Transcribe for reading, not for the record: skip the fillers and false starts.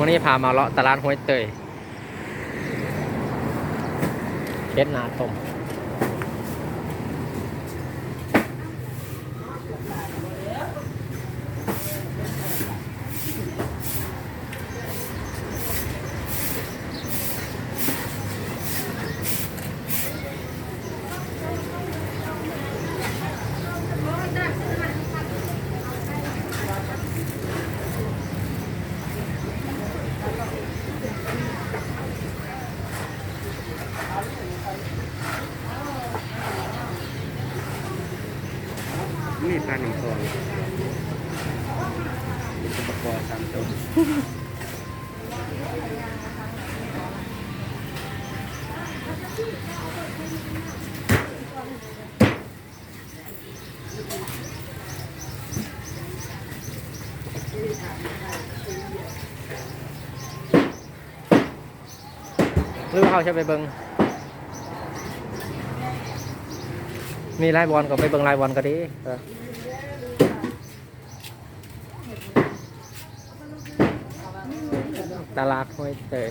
วันนี้พามาเลาะตลาดห้วยเตยเฮ็ดนาต้มนี่ปลาหนึ่งตัวอุปกรณ์สามตัวหรือว่าเขาจะไปเบิงมีไลฟ์บอลก็ไปเบิงไลฟ์บอลก็ดีตลาดห้วยเตย